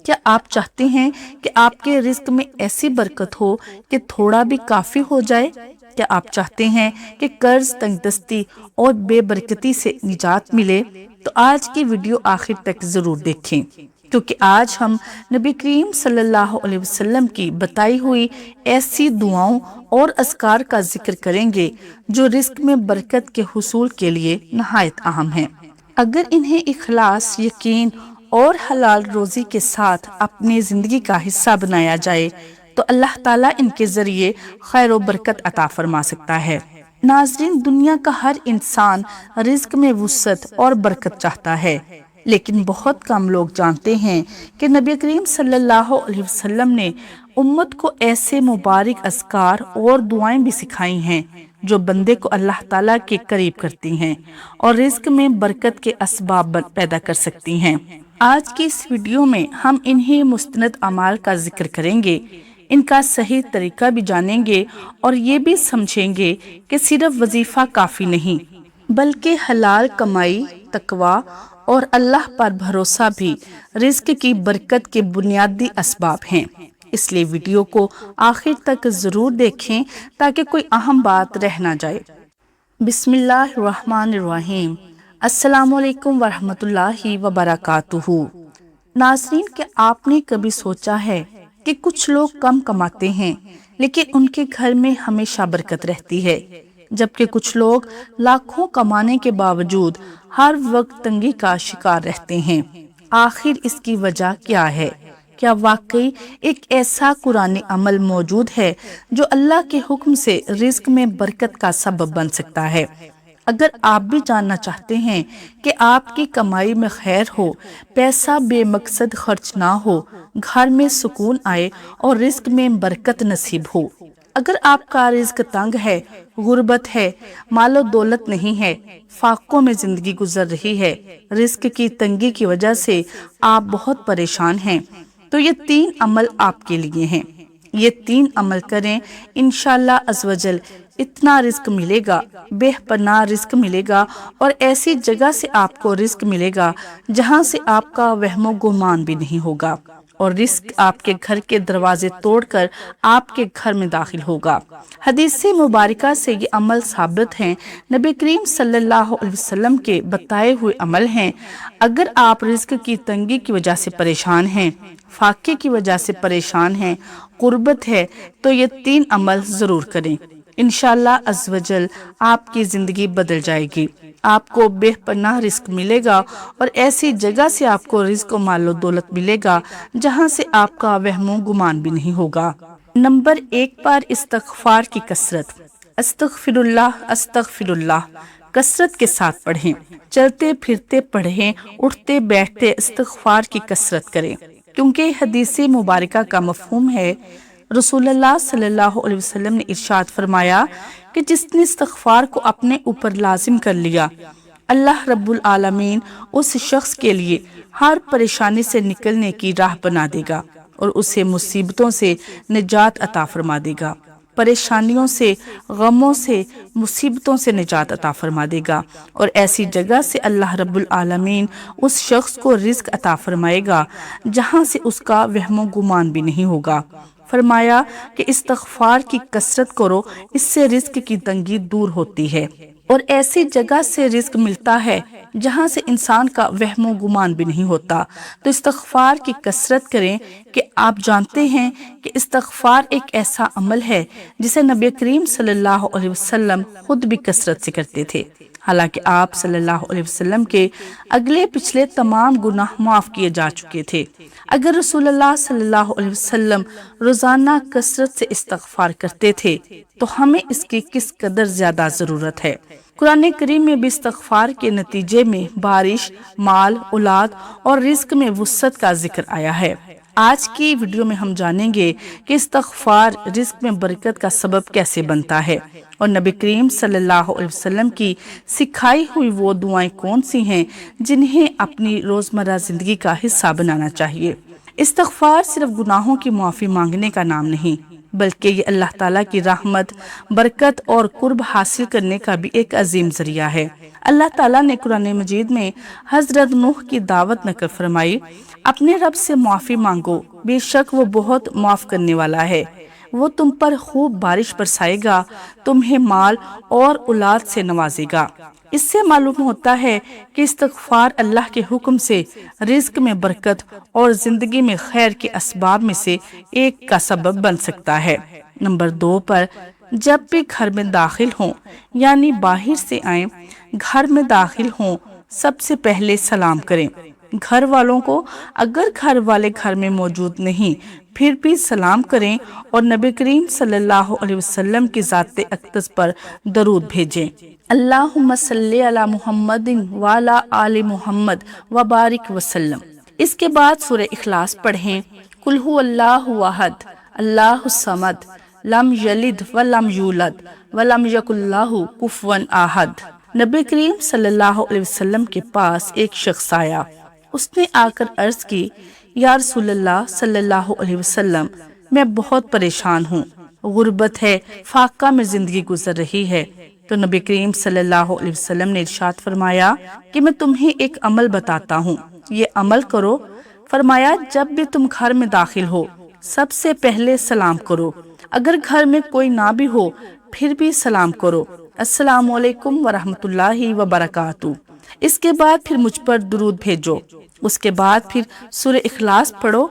کیا آپ چاہتے ہیں کہ آپ کے رزق میں ایسی برکت ہو کہ تھوڑا بھی کافی ہو جائے؟ کیا آپ چاہتے ہیں کہ قرض، تنگ دستی اور بے برکتی سے نجات ملے؟ تو آج کی ویڈیو آخر تک ضرور دیکھیں، کیونکہ آج ہم نبی کریم صلی اللہ علیہ وسلم کی بتائی ہوئی ایسی دعاؤں اور اذکار کا ذکر کریں گے جو رزق میں برکت کے حصول کے لیے نہایت اہم ہیں۔ اگر انہیں اخلاص، یقین اور حلال روزی کے ساتھ اپنی زندگی کا حصہ بنایا جائے تو اللہ تعالیٰ ان کے ذریعے خیر و برکت عطا فرما سکتا ہے۔ ناظرین، دنیا کا ہر انسان رزق میں وسعت اور برکت چاہتا ہے، لیکن بہت کم لوگ جانتے ہیں کہ نبی کریم صلی اللہ علیہ وسلم نے امت کو ایسے مبارک اذکار اور دعائیں بھی سکھائی ہیں جو بندے کو اللہ تعالیٰ کے قریب کرتی ہیں اور رزق میں برکت کے اسباب پیدا کر سکتی ہیں۔ آج کی اس ویڈیو میں ہم انہی مستند اعمال کا ذکر کریں گے، ان کا صحیح طریقہ بھی جانیں گے اور یہ بھی سمجھیں گے کہ صرف وظیفہ کافی نہیں، بلکہ حلال کمائی، تقوی اور اللہ پر بھروسہ بھی رزق کی برکت کے بنیادی اسباب ہیں۔ اس لیے ویڈیو کو آخر تک ضرور دیکھیں تاکہ کوئی اہم بات رہ نہ جائے۔ بسم اللہ الرحمن الرحیم۔ السلام علیکم ورحمۃ اللہ وبرکاتہ۔ ناظرین، کیا آپ نے کبھی سوچا ہے کہ کچھ لوگ کم کماتے ہیں لیکن ان کے گھر میں ہمیشہ برکت رہتی ہے، جبکہ کچھ لوگ لاکھوں کمانے کے باوجود ہر وقت تنگی کا شکار رہتے ہیں؟ آخر اس کی وجہ کیا ہے؟ کیا واقعی ایک ایسا قرآنی عمل موجود ہے جو اللہ کے حکم سے رزق میں برکت کا سبب بن سکتا ہے؟ اگر آپ بھی جاننا چاہتے ہیں کہ آپ کی کمائی میں خیر ہو، پیسہ بے مقصد خرچ نہ ہو، گھر میں سکون آئے اور رزق میں برکت نصیب ہو، اگر آپ کا رزق تنگ ہے، غربت ہے، مال و دولت نہیں ہے، فاقوں میں زندگی گزر رہی ہے، رزق کی تنگی کی وجہ سے آپ بہت پریشان ہیں، تو یہ 3 عمل آپ کے لیے ہیں۔ یہ 3 عمل کریں، انشاءاللہ عزوجل اتنا رزق ملے گا، بے پناہ رزق ملے گا، اور ایسی جگہ سے آپ کو رزق ملے گا جہاں سے آپ کا وہم و گمان بھی نہیں ہوگا، اور رزق آپ کے گھر کے دروازے توڑ کر آپ کے گھر میں داخل ہوگا۔ حدیث مبارکہ سے یہ عمل ثابت ہیں، نبی کریم صلی اللہ علیہ وسلم کے بتائے ہوئے عمل ہیں۔ اگر آپ رزق کی تنگی کی وجہ سے پریشان ہیں، فاقے کی وجہ سے پریشان ہیں، غربت ہے، تو یہ 3 عمل ضرور کریں۔ انشاءاللہ عزوجل آپ کی زندگی بدل جائے گی، آپ کو بے پناہ رزق ملے گا، اور ایسی جگہ سے آپ کو رزق و مال و دولت ملے گا جہاں سے آپ کا وہم و گمان بھی نہیں ہوگا۔ نمبر 1 پر استغفار کی کثرت۔ استغفر اللہ، استغفر اللہ کثرت کے ساتھ پڑھیں، چلتے پھرتے پڑھیں، اٹھتے بیٹھتے استغفار کی کثرت کریں، کیونکہ حدیث مبارکہ کا مفہوم ہے، رسول اللہ صلی اللہ علیہ وسلم نے ارشاد فرمایا کہ جس نے استغفار کو اپنے اوپر لازم کر لیا، اللہ رب العالمین اس شخص کے لیے ہر پریشانی سے نکلنے کی راہ بنا دے گا اور اسے مصیبتوں سے نجات عطا فرما دے گا، پریشانیوں سے، غموں سے، مصیبتوں سے نجات عطا فرما دے گا، اور ایسی جگہ سے اللہ رب العالمین اس شخص کو رزق عطا فرمائے گا جہاں سے اس کا وہم و گمان بھی نہیں ہوگا۔ فرمایا کہ استغفار کی کثرت کرو، اس سے رزق کی تنگی دور ہوتی ہے، اور ایسی جگہ سے رزق ملتا ہے جہاں سے انسان کا وہم و گمان بھی نہیں ہوتا۔ تو استغفار کی کثرت کریں کہ آپ جانتے ہیں کہ استغفار ایک ایسا عمل ہے جسے نبی کریم صلی اللہ علیہ وسلم خود بھی کثرت سے کرتے تھے، حالانکہ آپ صلی اللہ علیہ وسلم کے اگلے پچھلے تمام گناہ معاف کیے جا چکے تھے۔ اگر رسول اللہ صلی اللہ علیہ وسلم روزانہ کثرت سے استغفار کرتے تھے تو ہمیں اس کی کس قدر زیادہ ضرورت ہے۔ قرآن کریم میں بھی استغفار کے نتیجے میں بارش، مال، اولاد اور رزق میں وسعت کا ذکر آیا ہے۔ آج کی ویڈیو میں ہم جانیں گے کہ استغفار رزق میں برکت کا سبب کیسے بنتا ہے، اور نبی کریم صلی اللہ علیہ وسلم کی سکھائی ہوئی وہ دعائیں کون سی ہیں جنہیں اپنی روزمرہ زندگی کا حصہ بنانا چاہیے۔ استغفار صرف گناہوں کی معافی مانگنے کا نام نہیں، بلکہ یہ اللہ تعالیٰ کی رحمت، برکت اور قرب حاصل کرنے کا بھی ایک عظیم ذریعہ ہے۔ اللہ تعالیٰ نے قرآن مجید میں حضرت نوح کی دعوت نقل فرمائی، اپنے رب سے معافی مانگو، بے شک وہ بہت معاف کرنے والا ہے، وہ تم پر خوب بارش برسائے گا، تمہیں مال اور اولاد سے نوازے گا۔ اس سے معلوم ہوتا ہے کہ استغفار اللہ کے حکم سے رزق میں برکت اور زندگی میں خیر کے اسباب میں سے ایک کا سبب بن سکتا ہے۔ نمبر 2 پر، جب بھی گھر میں داخل ہوں یعنی باہر سے آئیں، گھر میں داخل ہوں سب سے پہلے سلام کریں۔ گھر والوں کو اگر گھر والے گھر میں موجود نہیں پھر بھی سلام کریں اور نبی کریم صلی اللہ علیہ وسلم کی ذات اقدس پر درود بھیجیں۔ اللہم صلی علی محمد وعلی آل محمد وبارک وسلم۔ اس کے بعد سورہ اخلاص پڑھیں۔ قل هو اللہ احد اللہ الصمد لم یلد ولم یولد ولم یکن لہ کفوا احد۔ نبی کریم صلی اللہ علیہ وسلم کے پاس ایک شخص آیا، اس نے آ کر عرض کی، یا رسول اللہ صلی اللہ علیہ وسلم، میں بہت پریشان ہوں، غربت ہے، فاقہ میں زندگی گزر رہی ہے۔ تو نبی کریم صلی اللہ علیہ وسلم نے ارشاد فرمایا کہ میں تمہیں ایک عمل بتاتا ہوں، یہ عمل کرو۔ فرمایا جب بھی تم گھر میں داخل ہو سب سے پہلے سلام کرو، اگر گھر میں کوئی نہ بھی ہو پھر بھی سلام کرو، السلام علیکم ورحمۃ اللہ وبرکاتہ۔ اس کے بعد پھر مجھ پر درود بھیجو۔ اس کے بعد پھر سورہ اخلاص پڑھو۔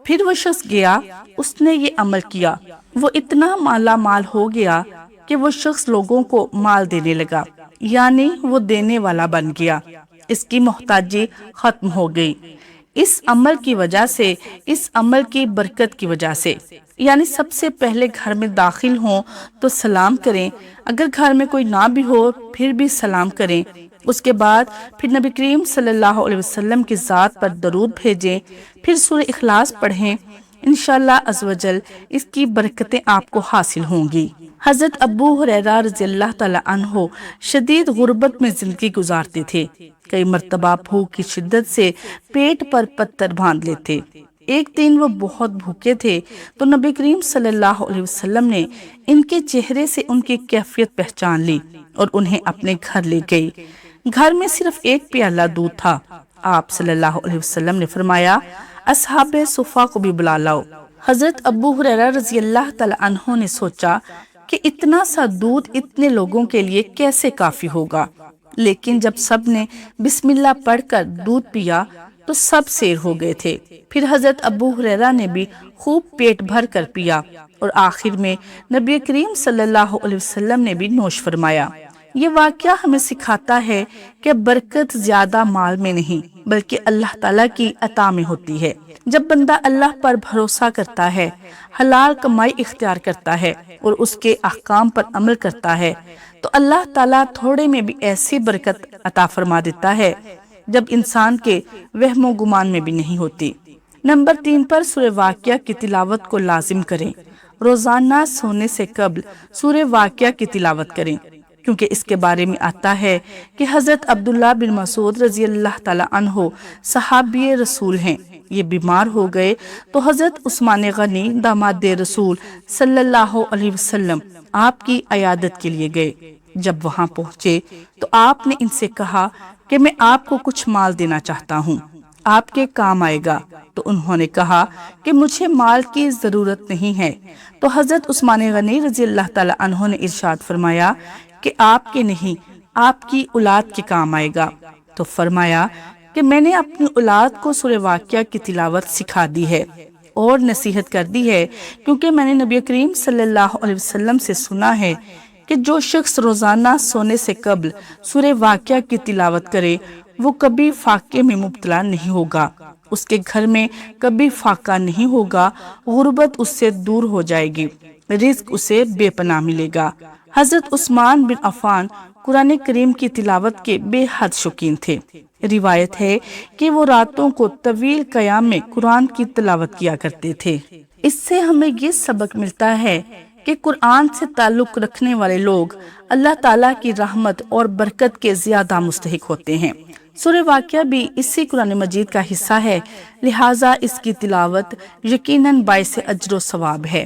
پھر وہ شخص گیا، اس نے یہ عمل کیا، وہ اتنا مالا مال ہو گیا کہ وہ شخص لوگوں کو مال دینے لگا، یعنی وہ دینے والا بن گیا، اس کی محتاجی ختم ہو گئی، اس عمل کی وجہ سے، اس عمل کی برکت کی وجہ سے۔ یعنی سب سے پہلے گھر میں داخل ہوں تو سلام کریں، اگر گھر میں کوئی نہ بھی ہو پھر بھی سلام کریں۔ اس کے بعد پھر نبی کریم صلی اللہ علیہ وسلم کی ذات پر درود بھیجیں، پھر سورہ اخلاص پڑھیں، انشاءاللہ عز و جل اس کی برکتیں آپ کو حاصل ہوں گی۔ حضرت ابو ہریرہ رضی اللہ تعالی عنہ شدید غربت میں زندگی گزارتے تھے، کئی مرتبہ بھوک کی شدت سے پیٹ پر پتھر باندھ لیتے۔ ایک دن وہ بہت بھوکے تھے تو نبی کریم صلی اللہ علیہ وسلم نے ان کے چہرے سے ان کی کیفیت پہچان لی اور انہیں اپنے گھر لے گئی۔ گھر میں صرف ایک پیالہ دودھ تھا۔ آپ صلی اللہ علیہ وسلم نے فرمایا، اصحاب صفہ کو بھی بلا لاؤ۔ حضرت ابو ہریرہ رضی اللہ تعالی عنہ نے سوچا کہ اتنا سا دودھ اتنے لوگوں کے لیے کیسے کافی ہوگا، لیکن جب سب نے بسم اللہ پڑھ کر دودھ پیا تو سب سیر ہو گئے تھے۔ پھر حضرت ابو ہریرہ نے بھی خوب پیٹ بھر کر پیا اور آخر میں نبی کریم صلی اللہ علیہ وسلم نے بھی نوش فرمایا۔ یہ واقعہ ہمیں سکھاتا ہے کہ برکت زیادہ مال میں نہیں بلکہ اللہ تعالیٰ کی عطا میں ہوتی ہے۔ جب بندہ اللہ پر بھروسہ کرتا ہے، حلال کمائی اختیار کرتا ہے اور اس کے احکام پر عمل کرتا ہے تو اللہ تعالیٰ تھوڑے میں بھی ایسی برکت عطا فرما دیتا ہے جب انسان کے وہم و گمان میں بھی نہیں ہوتی۔ نمبر 3 پر سورہ واقعہ کی تلاوت کو لازم کریں۔ روزانہ سونے سے قبل سورہ واقعہ کی تلاوت کریں، کیونکہ اس کے بارے میں آتا ہے کہ حضرت عبداللہ بن مسعود رضی اللہ تعالی عنہ صحابی رسول ہیں، یہ بیمار ہو گئے تو حضرت عثمان غنی داماد رسول صلی اللہ علیہ وسلم آپ کی عیادت کے لیے گئے۔ جب وہاں پہنچے تو آپ نے ان سے کہا کہ میں آپ کو کچھ مال دینا چاہتا ہوں، آپ کے کام آئے گا۔ تو انہوں نے کہا کہ مجھے مال کی ضرورت نہیں ہے۔ تو حضرت عثمان غنی رضی اللہ تعالی عنہ نے ارشاد فرمایا کہ آپ کے نہیں، آپ کی اولاد کے کام آئے گا۔ تو فرمایا کہ میں نے اپنی اولاد کو سورہ واقعہ کی تلاوت سکھا دی ہے اور نصیحت کر دی ہے، کیونکہ میں نے نبی کریم صلی اللہ علیہ وسلم سے سنا ہے کہ جو شخص روزانہ سونے سے قبل سورہ واقعہ کی تلاوت کرے وہ کبھی فاقے میں مبتلا نہیں ہوگا، اس کے گھر میں کبھی فاقہ نہیں ہوگا، غربت اس سے دور ہو جائے گی، رزق اسے بے پناہ ملے گا۔ حضرت عثمان بن عفان قرآن کریم کی تلاوت کے بے حد شوقین تھے۔ روایت ہے کہ وہ راتوں کو طویل قیام میں قرآن کی تلاوت کیا کرتے تھے۔ اس سے ہمیں یہ سبق ملتا ہے کہ قرآن سے تعلق رکھنے والے لوگ اللہ تعالیٰ کی رحمت اور برکت کے زیادہ مستحق ہوتے ہیں۔ سورہ واقعہ بھی اسی قرآن مجید کا حصہ ہے، لہٰذا اس کی تلاوت یقیناً باعث اجر و ثواب ہے۔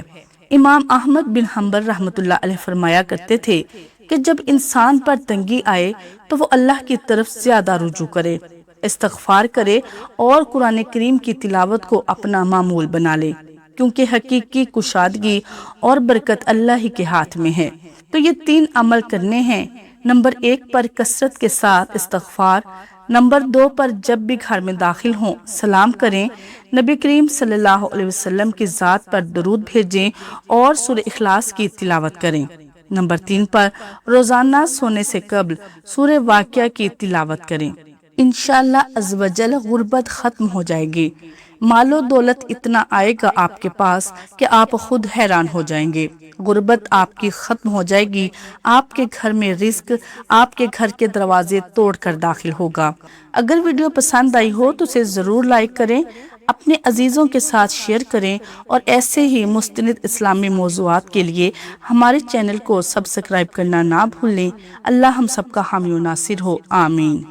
امام احمد بن حنبل رحمۃ اللہ علیہ فرمایا کرتے تھے کہ جب انسان پر تنگی آئے تو وہ اللہ کی طرف زیادہ رجوع کرے، استغفار کرے اور قرآن کریم کی تلاوت کو اپنا معمول بنا لے، کیونکہ حقیقی کشادگی اور برکت اللہ ہی کے ہاتھ میں ہے۔ تو یہ 3 عمل کرنے ہیں۔ نمبر 1 پر کثرت کے ساتھ استغفار، نمبر 2 پر جب بھی گھر میں داخل ہوں سلام کریں، نبی کریم صلی اللہ علیہ وسلم کی ذات پر درود بھیجیں اور سورہ اخلاص کی تلاوت کریں، نمبر 3 پر روزانہ سونے سے قبل سورہ واقعہ کی تلاوت کریں۔ انشاءاللہ عز و جل غربت ختم ہو جائے گی، مال و دولت اتنا آئے گا آپ کے پاس کہ آپ خود حیران ہو جائیں گے۔ غربت آپ کی ختم ہو جائے گی، آپ کے گھر میں رزق آپ کے گھر کے دروازے توڑ کر داخل ہوگا۔ اگر ویڈیو پسند آئی ہو تو اسے ضرور لائک کریں، اپنے عزیزوں کے ساتھ شیئر کریں اور ایسے ہی مستند اسلامی موضوعات کے لیے ہمارے چینل کو سبسکرائب کرنا نہ بھولیں۔ اللہ ہم سب کا حامی و ناصر ہو، آمین۔